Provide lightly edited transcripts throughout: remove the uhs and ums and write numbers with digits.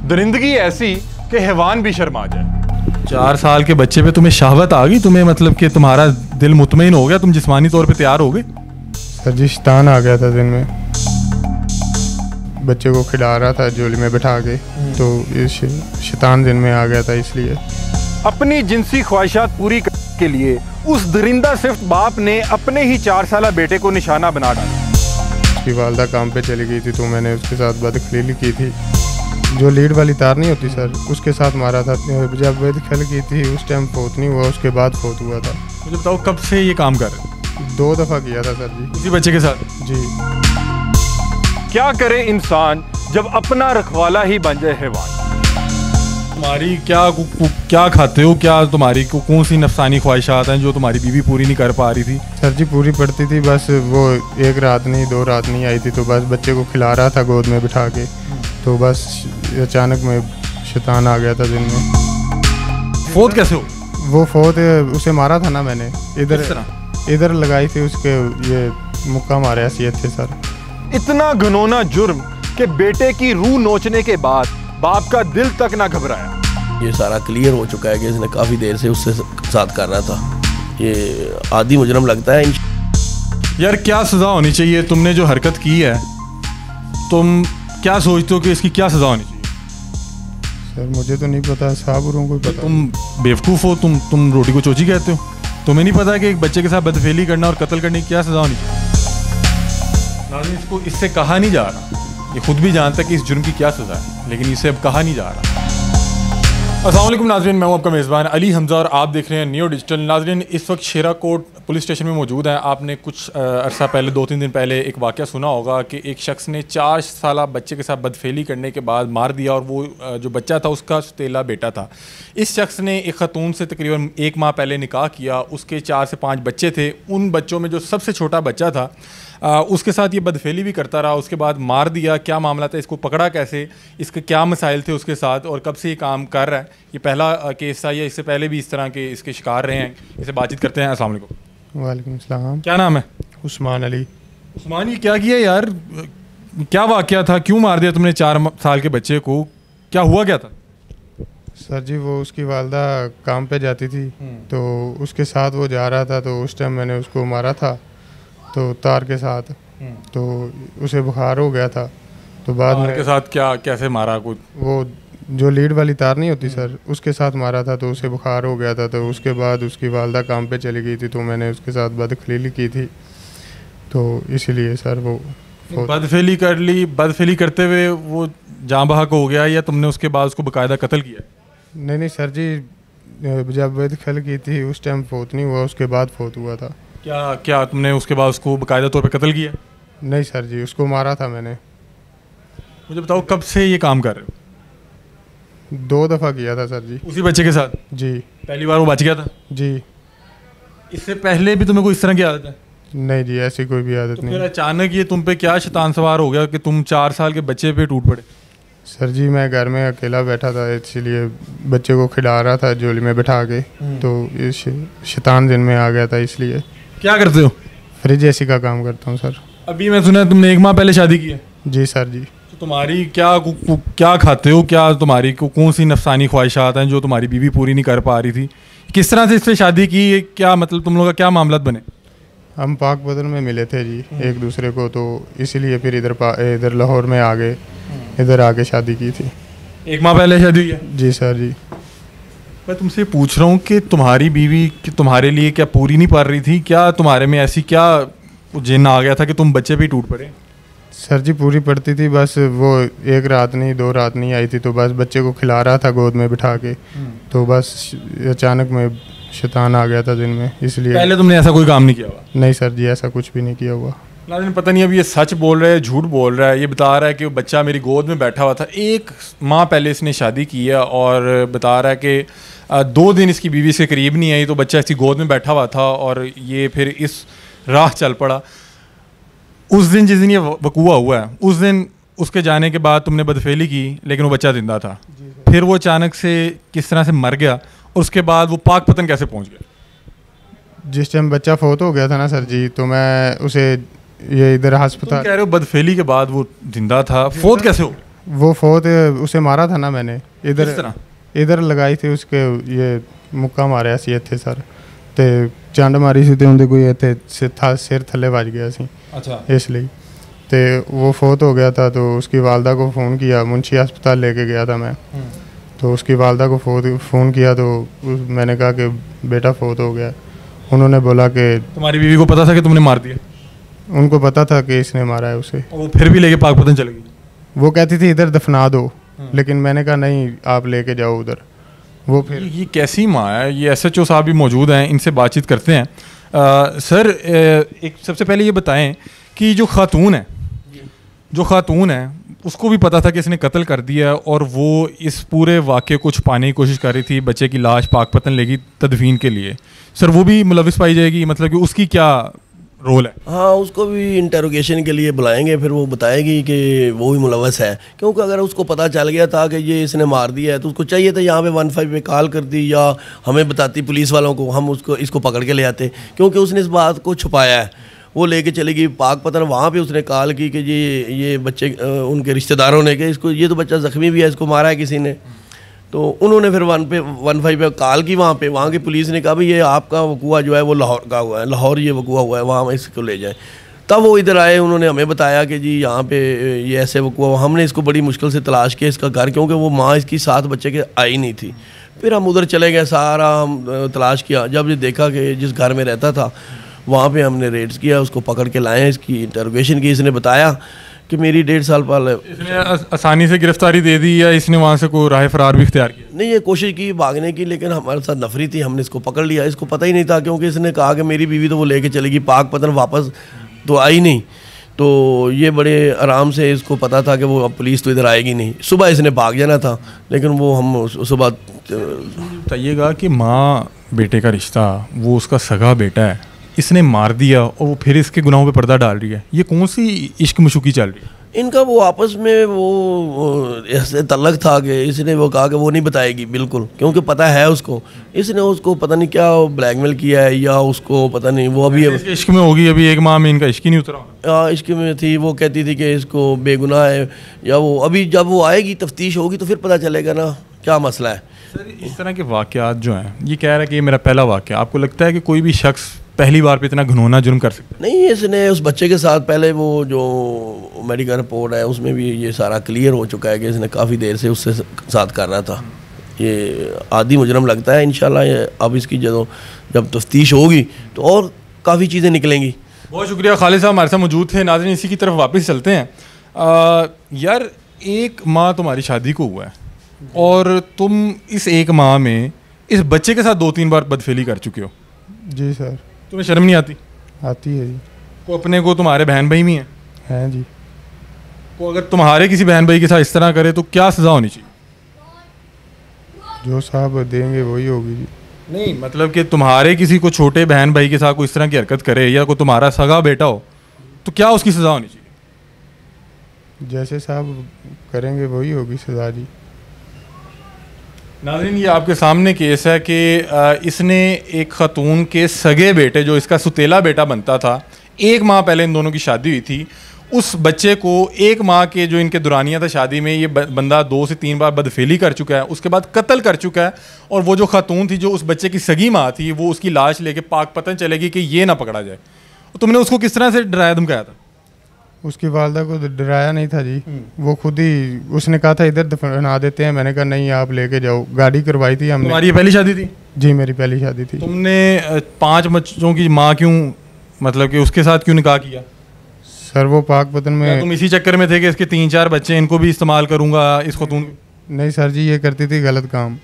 दरिंदगी ऐसी कि हैवान भी शर्मा जाए। 4 साल के बच्चे पे तुम्हें शहवत आ गई, तुम्हें मतलब कि तुम्हारा दिल मुतमईन हो गया, तुम जिस्मानी तौर पे तैयार हो गए? सर जी शैतान आ गया था दिन में, बच्चे को खिला रहा था झोली में बिठा के, तो इस शैतान दिन में आ गया था इसलिए। अपनी जिनसी ख्वाहिशात पूरी करने के लिए उस दरिंदा सिफ्त बाप ने अपने ही 4 साला बेटे को निशाना बना डाला। उसकी वालदा काम पे चली गई थी तो मैंने उसके साथ बदखलीली की थी। जो लीड वाली तार नहीं होती सर, उसके साथ मारा था। जब बदखल की थी उस टाइम फोत नहीं हुआ, उसके बाद फोत हुआ था। मुझे बताओ कब से ये काम कर रहे हो? 2 दफ़ा किया था सर जी। उसी बच्चे के साथ? जी। क्या करे इंसान जब अपना रखवाला ही बन जाए हैवान। तुम्हारी क्या खाते हो, क्या तुम्हारी कौन सी नफसानी ख्वाहिशात हैं जो तुम्हारी बीवी पूरी नहीं कर पा रही थी? सर जी पूरी पड़ती थी, बस वो 1 रात नहीं 2 रात नहीं आई थी, तो बस बच्चे को खिला रहा था गोद में बिठा के, तो बस अचानक में शैतान आ गया था दिन में। फोत कैसे हो? वो फोत उसे मारा था ना मैंने, इधर लगाई थी उसके, ये मुक्का मारे हैसियत थे सर। इतना घिनौना जुर्म कि बेटे की रूह नोचने के बाद बाप का दिल तक ना घबराया। ये सारा क्लियर हो चुका है कि इसने काफ़ी देर से उससे साथ कर रहा था। ये आदि मुजरम लगता है। यार क्या सज़ा होनी चाहिए? तुमने जो हरकत की है, तुम क्या सोचते हो कि इसकी क्या सज़ा होनी चाहिए? सर मुझे तो नहीं पता, साहबरों को पता। तुम बेवकूफ़ हो, तुम रोटी को चोची कहते हो। तुम्हें नहीं पता कि एक बच्चे के साथ बदफेली करना और कत्ल करने की क्या सज़ा होनी चाहिए? नाज़रीन, इसको इससे कहा नहीं जा रहा, ये खुद भी जानता है कि इस जुर्म की क्या सज़ा है, लेकिन इसे अब कहा नहीं जा रहा। अस्सलाम वालेकुम नाज़रीन, मैं हूं आपका मेज़बान अली हमज़ा और आप देख रहे हैं नियो डिजिटल। नाज़रीन, इस वक्त शेरा कोट पुलिस स्टेशन में मौजूद हैं। आपने कुछ अरसा पहले 2-3 दिन पहले एक वाक़या सुना होगा कि एक शख्स ने 4 साला बच्चे के साथ बदफेली करने के बाद मार दिया, और वो जो बच्चा था उसका सौतेला बेटा था। इस शख्स ने एक ख़तून से तकरीबन 1 माह पहले निकाह किया, उसके 4 से 5 बच्चे थे। उन बच्चों में जो सबसे छोटा बच्चा था उसके साथ ये बदफेली भी करता रहा, उसके बाद मार दिया। क्या मामला था, इसको पकड़ा कैसे, इसके क्या मसाइल थे उसके साथ, और कब से ये काम कर रहा है? ये पहला केस था या इससे पहले भी इस तरह के इसके शिकार रहे हैं? इसे बातचीत करते हैं। अस्सलाम वालेकुम। वालेकुम सलाम। क्या नाम है? उस्मान अली। उस्मान, ये क्या किया यार, क्या वाक़या था, क्यों मार दिया तुमने 4 साल के बच्चे को? क्या हुआ क्या था? सर जी वो उसकी वालदा काम पे जाती थी, तो उसके साथ वो जा रहा था, तो उस टाइम मैंने उसको मारा था, तो तार के साथ, तो उसे बुखार हो गया था। तो बाद में के साथ क्या, कैसे मारा? कुछ वो जो लीड वाली तार नहीं होती सर, उसके साथ मारा था, तो उसे बुखार हो गया था। तो उसके बाद उसकी वालदा काम पे चली गई थी, तो मैंने उसके साथ बदखलीली की थी, तो इसीलिए सर वो बदफेली कर ली। बदफेली करते हुए वो जाँ बहक हो गया, या तुमने उसके बाद उसको बाकायदा कत्ल किया? नहीं सर जी, जब बदखल की थी उस टाइम फोत नहीं हुआ, उसके बाद फोत हुआ था। क्या तुमने उसके बाद उसको बाकायदा तौर पे कत्ल किया? नहीं सर जी, उसको मारा था मैंने। मुझे बताओ कब से ये काम कर रहे हो? 2 दफ़ा किया था सर जी। उसी बच्चे के साथ? जी। पहली बार वो बच गया था? जी। इससे पहले भी तुम्हें कोई इस तरह की आदत है? नहीं जी, ऐसी कोई भी आदत तो नहीं। फिर अचानक ये तुम पे क्या शैतान सवार हो गया कि तुम 4 साल के बच्चे पे टूट पड़े? सर जी मैं घर में अकेला बैठा था, इसीलिए बच्चे को खिला रहा था झोली में बिठा के, तो इस शैतान दिन में आ गया था इसलिए। क्या करते हो? फ्रिज एसी का काम करता हूँ सर। अभी मैं सुना तुमने 1 माह पहले शादी की है? जी सर जी। तो तुम्हारी क्या खाते हो, क्या तुम्हारी कौन सी नफसानी ख्वाहिशात हैं जो तुम्हारी बीवी पूरी नहीं कर पा रही थी? किस तरह से इससे शादी की, क्या मतलब तुम लोगों का क्या मामला बने? हम पाक बदन में मिले थे जी एक दूसरे को, तो इसीलिए फिर इधर लाहौर में आ गए, इधर आके शादी की थी। 1 माह पहले शादी हुई है? जी सर जी। मैं तुमसे पूछ रहा हूँ कि तुम्हारी बीवी कि तुम्हारे लिए क्या पूरी नहीं पड़ रही थी? क्या तुम्हारे में ऐसी क्या जिन आ गया था कि तुम बच्चे पे टूट पड़े? सर जी पूरी पड़ती थी, बस वो 1 रात नहीं 2 रात नहीं आई थी, तो बस बच्चे को खिला रहा था गोद में बिठा के, तो बस अचानक में शैतान आ गया था दिन में, इसलिए। पहले तुमने ऐसा कोई काम नहीं किया हुआ? नहीं सर जी, ऐसा कुछ भी नहीं किया हुआ। नाज़रीन, पता नहीं अब ये सच बोल रहा है झूठ बोल रहा है। ये बता रहा है कि वो बच्चा मेरी गोद में बैठा हुआ था। 1 माह पहले इसने शादी की है और बता रहा है कि 2 दिन इसकी बीवी से करीब नहीं आई, तो बच्चा इसकी गोद में बैठा हुआ था और ये फिर इस राह चल पड़ा। उस दिन जिस दिन ये वकूआ हुआ है, उस दिन उसके जाने के बाद तुमने बदफेली की, लेकिन वो बच्चा जिंदा था। फिर वो अचानक से किस तरह से मर गया, और उसके बाद वो पाक पतन कैसे पहुंच गया? जिस टाइम बच्चा फोत हो गया था ना सर जी, तो मैं उसे ये इधर अस्पताल। कह रहे हो बदफेली के बाद वो जिंदा था, फोत कैसे हो? वो फौत उसे मारा था ना मैंने, किस तरह? इधर लगाई थी उसके, ये मुक्का मारिया सी इत्थे सर, ते चंड मारी सी ते उनके कोई इत्थे सिर थल्ले वज गया सी। अच्छा। इसलिए तो वो फौत हो गया था, तो उसकी वालदा को फ़ोन किया, मुंशी अस्पताल लेके गया था मैं, तो उसकी वालदा को फ़ोन किया, तो मैंने कहा कि बेटा फौत हो गया। उन्होंने बोला कि तुम्हारी बीवी को पता था कि तुमने मार दिया? उनको पता था कि इसने मारा है उसे। और वो फिर भी लेके पाकपतन चले गई? वो कहती थी इधर दफना दो, लेकिन मैंने कहा नहीं आप लेके जाओ उधर। वो फिर ये कैसी माँ है? ये SHO साहब भी मौजूद हैं, इनसे बातचीत करते हैं। सर एक सबसे पहले ये बताएं कि जो खातून है उसको भी पता था कि इसने कत्ल कर दिया और वो इस पूरे वाक़े को छुपाने की कोशिश कर रही थी, बच्चे की लाश पाकपतन लेगी तदफीन के लिए। सर वो भी मुलविस पाई जाएगी, मतलब कि उसकी क्या रोल है? हाँ, उसको भी इंटरोगेशन के लिए बुलाएंगे, फिर वो बताएगी कि वो भी मुलव्वस है, क्योंकि अगर उसको पता चल गया था कि ये इसने मार दिया है तो उसको चाहिए था यहाँ पे 15 पे कॉल कर दी या हमें बताती पुलिस वालों को, हम इसको पकड़ के ले आते, क्योंकि उसने इस बात को छुपाया है। वो लेके चली गई पाकपतन, वहाँ पे उसने कॉल की कि ये बच्चे उनके रिश्तेदारों ने कि इसको, ये तो बच्चा ज़ख्मी भी है, इसको मारा है किसी ने। तो उन्होंने फिर 15 पे कॉल की, वहाँ की पुलिस ने कहा भाई ये आपका वकूआ जो है वो लाहौर का हुआ है, लाहौर ये वकूआ हुआ है, वहाँ इसको ले जाए। तब वो इधर आए, उन्होंने हमें बताया कि जी यहाँ पे ये ऐसे वकूआ हुआ। हमने इसको बड़ी मुश्किल से तलाश किया इसका घर, क्योंकि वो माँ इसकी साथ बच्चे के आई नहीं थी। फिर हम उधर चले गए, सारा हम तलाश किया, जब ये देखा कि जिस घर में रहता था वहाँ पे हमने रेड्स किया, उसको पकड़ के लाए, इसकी इंटरोगेशन की। इसने बताया कि मेरी 1.5 साल पहले। इसने आसानी से गिरफ्तारी दे दी या इसने वहाँ से कोई राह फरार भी इख्तियार किया? नहीं, ये कोशिश की भागने की, लेकिन हमारे साथ नफरी थी, हमने इसको पकड़ लिया। इसको पता ही नहीं था, क्योंकि इसने कहा कि मेरी बीवी तो वो लेके चलेगी पाकपतन, वापस तो आई नहीं। तो ये बड़े आराम से इसको पता था कि वो अब पुलिस तो इधर आएगी नहीं, सुबह इसने भाग जाना था, लेकिन वो हम सुबह। बताइएगा कि माँ बेटे का रिश्ता, वो उसका सगा बेटा है, इसने मार दिया और वो फिर इसके गुनाहों पे पर्दा डाल रही है, ये कौन सी इश्क मशूकी चल रही है? इनका वो आपस में वो ऐसे तल्लक था कि इसने वो कहा कि वो नहीं बताएगी बिल्कुल, क्योंकि पता है उसको। इसने उसको पता नहीं क्या ब्लैकमेल किया है या उसको पता नहीं, वो अभी इश्क में होगी। अभी एक माह में इनका इश्क ही नहीं उतरा। इश्क में थी, वो कहती थी कि इसको बेगुनाह है, या वो अभी जब वो आएगी तफ्तीश होगी तो फिर पता चलेगा ना क्या मसला है। सर इस तरह के वाक़यात जो हैं, ये कह रहा है कि ये मेरा पहला वाक़या, आपको लगता है कि कोई भी शख्स पहली बार पे इतना घिनौना जुर्म कर सकता है? नहीं, इसने उस बच्चे के साथ पहले वो जो मेडिकल रिपोर्ट है उसमें भी ये सारा क्लियर हो चुका है कि इसने काफ़ी देर से उससे साथ कर रहा था। ये आदी मुजरम लगता है। इंशाल्लाह अब इसकी जब तफ्तीश होगी तो और काफ़ी चीज़ें निकलेंगी। बहुत शुक्रिया। खालिद साहब हमारे साथ मौजूद थे। नाज़रीन इसी की तरफ वापस चलते हैं। यार 1 माह तुम्हारी शादी को हुआ है और तुम इस 1 माह में इस बच्चे के साथ 2-3 बार बदफेली कर चुके हो। जी सर। तुम्हें शर्म नहीं आती? आती है जी। को अपने को तुम्हारे बहन भाई भी हैं जी। को अगर तुम्हारे किसी बहन भाई के साथ इस तरह करे तो क्या सज़ा होनी चाहिए? जो साहब देंगे वही होगी जी। नहीं मतलब कि तुम्हारे किसी को छोटे बहन भाई के साथ कोई इस तरह की हरकत करे या कोई तुम्हारा सगा बेटा हो तो क्या उसकी सज़ा होनी चाहिए? जैसे साहब करेंगे वही होगी सज़ा जी। नाज़रीन ये आपके सामने केस है कि इसने एक ख़ातून के सगे बेटे, जो इसका सुतेला बेटा बनता था, 1 माह पहले इन दोनों की शादी हुई थी, उस बच्चे को 1 माह के जो इनके दुरानिया था शादी में, ये बंदा 2 से 3 बार बदफेली कर चुका है, उसके बाद कत्ल कर चुका है। और वो जो खातून थी जो उस बच्चे की सगी माँ थी, वो उसकी लाश लेके पाकपतन चलेगी कि ये ना पकड़ा जाए। तुमने उसको किस तरह से डराया धमकाया था? उसकी वालदा को डराया नहीं था जी, वो खुद ही, उसने कहा था इधर दफना देते हैं, मैंने कहा नहीं आप लेके जाओ। गाड़ी करवाई थी हमने। तुम्हारी पहली शादी थी? जी मेरी पहली शादी थी। तुमने 5 बच्चों की माँ क्यों, मतलब कि उसके साथ क्यों निकाह किया? सर वो पाकपतन में तुम इसी चक्कर में थे कि इसके 3-4 बच्चे, इनको भी इस्तेमाल करूँगा इस खातून? नहीं सर जी, ये करती थी गलत काम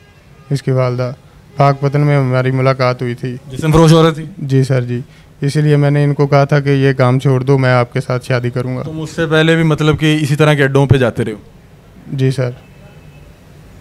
इसकी वालदा। पाकपतन में हमारी मुलाकात हुई थी, जिस्म फरोश औरत थी। जी सर जी, इसीलिए मैंने इनको कहा था कि ये काम छोड़ दो, मैं आपके साथ शादी करूँगा। तुम उससे पहले भी मतलब कि इसी तरह के अड्डों पे जाते रहे हो? जी सर।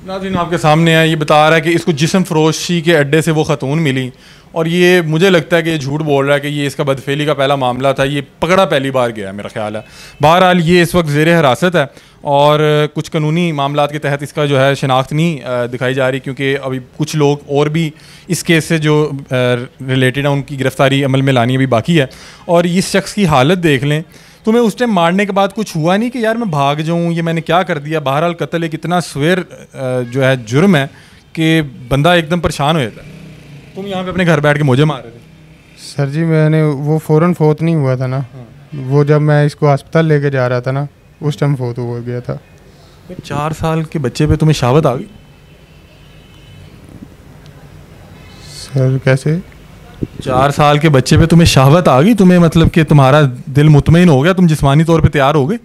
नाज़रीन आपके सामने है, ये बता रहा है कि इसको जिस्म फरोशी के अड्डे से वो खातून मिली और ये मुझे लगता है कि ये झूठ बोल रहा है कि ये इसका बदफेली का पहला मामला था, ये पकड़ा पहली बार गया मेरा ख्याल है। बहरहाल ये इस वक्त ज़ेरे हिरासत है और कुछ कानूनी मामलात के तहत इसका जो है शनाख्त नहीं दिखाई जा रही, क्योंकि अभी कुछ लोग और भी इस केस से जो रिलेटेड है उनकी गिरफ्तारी अमल में लानी अभी बाकी है। और इस शख्स की हालत देख लें, तुम्हें उस टाइम मारने के बाद कुछ हुआ नहीं कि यार मैं भाग जाऊँ, ये मैंने क्या कर दिया? बहरहाल कत्ल एक इतना स्वेर जो है जुर्म है कि बंदा एकदम परेशान हो जाता है। तुम यहाँ पे अपने घर बैठ के मुझे मार रहे थे। सर जी मैंने वो फ़ौरन फोत नहीं हुआ था ना, वो जब मैं इसको अस्पताल लेके जा रहा था ना उस टाइम फोत हो गया था। 4 साल के बच्चे पे तुम्हें शहावत आ गई? सर कैसे? 4 साल के बच्चे पे तुम्हें शहावत आ गई? तुम्हें मतलब कि तुम्हारा दिल मुतमईन हो गया, तुम जिस्मानी तौर पे तैयार हो गए?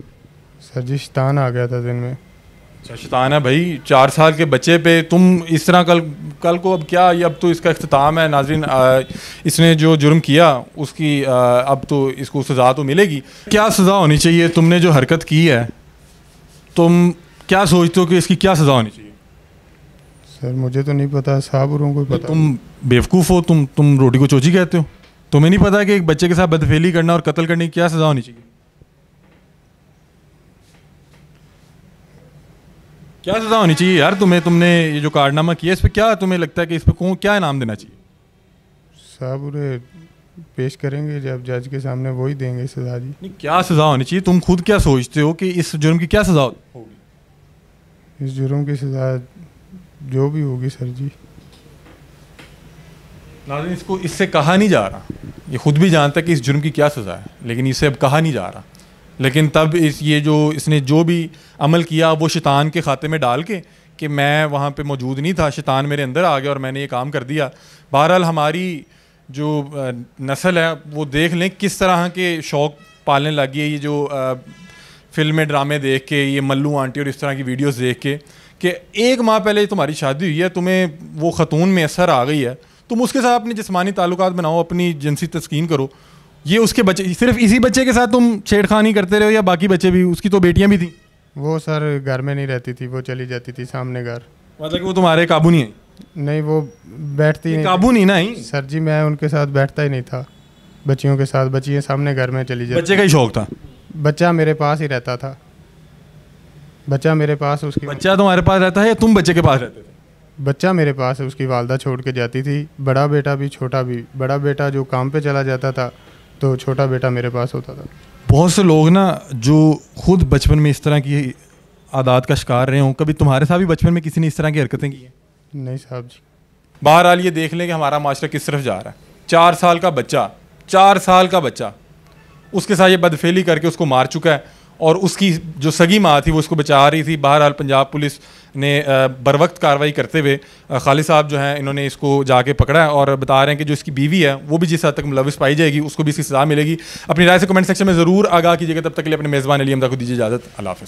सर जी शैतान आ गया था दिन में। अच्छा शैतान है भाई। 4 साल के बच्चे पे तुम इस तरह कल को अब क्या, ये अब तो इसका इख्तिताम है नाज़रीन। इसने जो जुर्म किया उसकी अब तो इसको सज़ा तो मिलेगी। क्या सज़ा होनी चाहिए? तुमने जो हरकत की है तुम क्या सोचते हो कि इसकी क्या सज़ा होनी चाहिए? सर मुझे तो नहीं पता, साहब को पता। तुम बेवकूफ़ हो, तुम रोटी को चोची कहते हो। तुम्हें नहीं पता कि एक बच्चे के साथ बदफेली करना और कत्ल करने की क्या सज़ा होनी चाहिए? क्या सज़ा होनी चाहिए यार तुम्हें? तुमने ये जो कारनामा किया इस पर क्या तुम्हें लगता है कि इस पर क्या इनाम देना चाहिए? साहब उन्हें पेश करेंगे जब जज के सामने, वही देंगे सज़ा जी। नहीं क्या सज़ा होनी चाहिए? तुम खुद क्या सोचते हो कि इस जुर्म की क्या सज़ा होगी? इस जुर्म की सज़ा जो भी होगी सर जी। नाज़रीन इसको इससे कहा नहीं जा रहा, ये खुद भी जानता है कि इस जुर्म की क्या सज़ा है, लेकिन इसे अब कहा नहीं जा रहा। लेकिन तब इसने जो भी अमल किया वो शैतान के खाते में डाल के कि मैं वहाँ पे मौजूद नहीं था, शैतान मेरे अंदर आ गया और मैंने ये काम कर दिया। बहरहाल हमारी जो नस्ल है वो देख लें किस तरह के शौक़ पालने लगी है, ये जो फिल्में ड्रामे देख के, ये मल्लू आंटी और इस तरह की वीडियोस देख के कि 1 माह पहले तुम्हारी शादी हुई है, तुम्हें वो ख़तून में असर आ गई है, तुम उसके साथ अपने जिस्मानी ताल्लुकात बनाओ, अपनी जिनसी तस्कीन करो। ये उसके बच्चे, सिर्फ इसी बच्चे के साथ तुम छेड़खानी करते रहे हो या बाकी बच्चे भी? उसकी तो बेटियां भी थी। वो सर घर में नहीं रहती थी, वो चली जाती थी सामने घर। मतलब कि वो तुम्हारे काबू नहीं है? नहीं वो बैठती नहीं, काबू नहीं ना ही सर जी। मैं उनके साथ बैठता ही नहीं था, बच्चियों के साथ। बच्चियाँ सामने घर में चली जाती। बच्चे का ही शौक था? बच्चा मेरे पास ही रहता था, बच्चा मेरे पास। उसकी बच्चा तुम्हारे पास रहता है या तुम बच्चे के पास रहते थे? बच्चा मेरे पास है, उसकी वालदा छोड़ के जाती थी। बड़ा बेटा भी छोटा भी। बड़ा बेटा जो काम पे चला जाता था तो छोटा बेटा मेरे पास होता था। बहुत से लोग ना जो खुद बचपन में इस तरह की आदत का शिकार रहे हों, कभी तुम्हारे साथ भी बचपन में किसी ने इस तरह की हरकतें की हैं? नहीं साहब जी। बहरहाल ये देख लें कि हमारा माशरा किस तरफ जा रहा है। 4 साल का बच्चा, 4 साल का बच्चा, उसके साथ ये बदफेली करके उसको मार चुका है और उसकी जो सगी माँ थी वो उसको बचा रही थी। बहरहाल पंजाब पुलिस ने बर वक्त कार्रवाई करते हुए खालिद साहब जो हैं इन्होंने इसको जाके पकड़ा है और बता रहे हैं कि जो इसकी बीवी है वो भी जिस हद तक मुलविस पाई जाएगी उसको भी इसकी सज़ा मिलेगी। अपनी राय से कमेंट सेक्शन में ज़रूर आगाह कीजिएगा। तब तक के लिए अपने मेज़बान अली हमदा को दीजिए इजाज़त। अल्लाह हाफ़िज़।